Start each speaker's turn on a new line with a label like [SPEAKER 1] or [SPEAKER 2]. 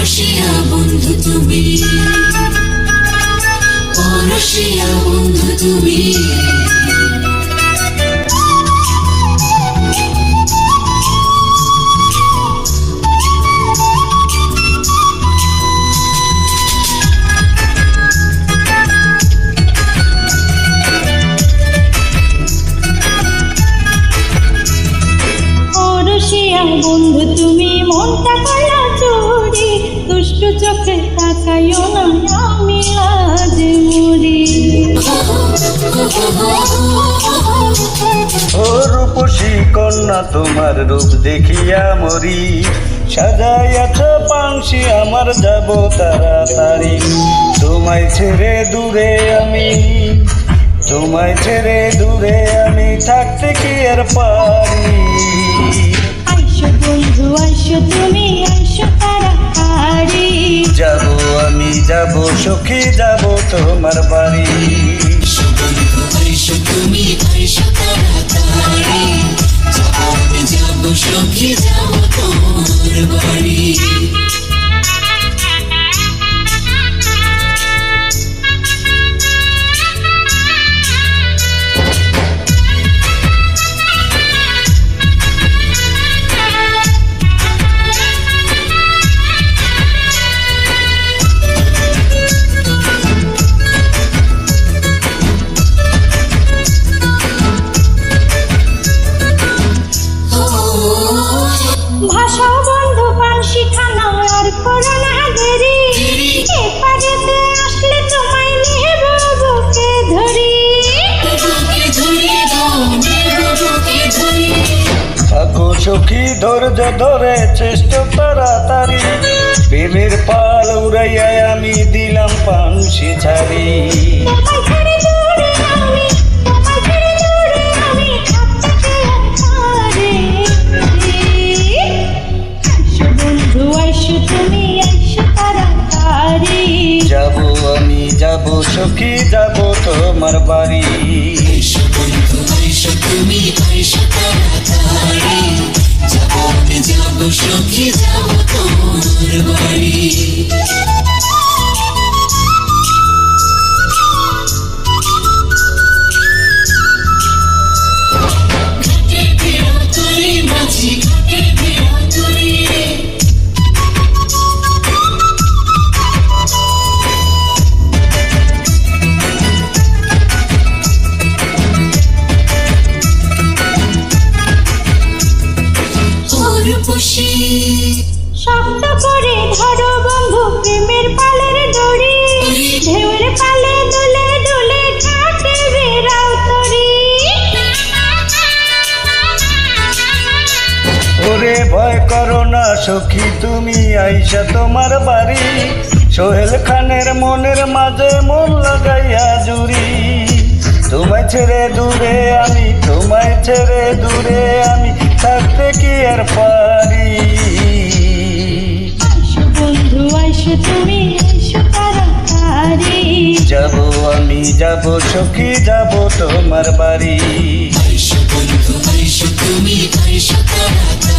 [SPEAKER 1] রসিয়া বন্ধু তুমি, ও রসিয়া বন্ধু তুমি।
[SPEAKER 2] বন্ধু তুমি মনটা করলা চুরি, দুষ্টু চোখে তাকাইও না, আমি আজ মরি।
[SPEAKER 3] ও রূপসী কন্যা তোমার রূপ দেখিয়া মরি, সাজাইয়াছ পাংশি আমার যাব তাড়াতাড়ি। তোমায় ছেড়ে দূরে আমি, তোমায় ছেড়ে দূরে আমি থাকতে কি আর পারি।
[SPEAKER 2] বন্ধু আইসো তুমি, আইসো তাড়াতাড়ি।
[SPEAKER 3] যাবো আমি যাব সখী, যাব তোমার বাড়ি।
[SPEAKER 1] বন্ধু আইসো তুমি, আইসো তাড়াতাড়ি। যাবো আমি যাব সখী, যাব তোমার বাড়ি।
[SPEAKER 2] ভাষা বন্ধু পানসি খানা আর করোনা দেরি, এপারেতে আসলে তোমায় নেব বুকে ধরি।
[SPEAKER 3] থাকো সখী ধৈর্য ধরে চেষ্টা তাড়াতাড়ি, প্রেমের পাল উড়াইয়া আমি দিলাম পানসি ছাড়ি। যাবো আমি যাব সখী, যাব তোমার বাড়ি।
[SPEAKER 1] বন্ধু আইসো তুমি, আইসো তাড়াতাড়ি। যাবো আমি যাব সখী, যাব তোমার বাড়ি।
[SPEAKER 2] শক্ত করে ধরো বন্ধু প্রেমের পালের দড়ি, ঢেউয়ের পালে দুলে দুলে ঘাটে বেড়াও তরি।
[SPEAKER 3] ওরে ভয় করো না সখী তুমি, আইসা তোমার বাড়ি। সোহেল খানের মনের মাঝে মন লাগাইয়া জুড়ি। তোমায় ছেড়ে দূরে আমি, তোমায় ছেড়ে দূরে আমি থাকতে কি আর পারি।
[SPEAKER 2] বন্ধু আইসো তুমি, আইসো তাড়াতাড়ি।
[SPEAKER 3] যাবো আমি যাব সখী, যাব তোমার বাড়ি।
[SPEAKER 1] বন্ধু আইসো তুমি, আইসো তাড়াতাড়ি।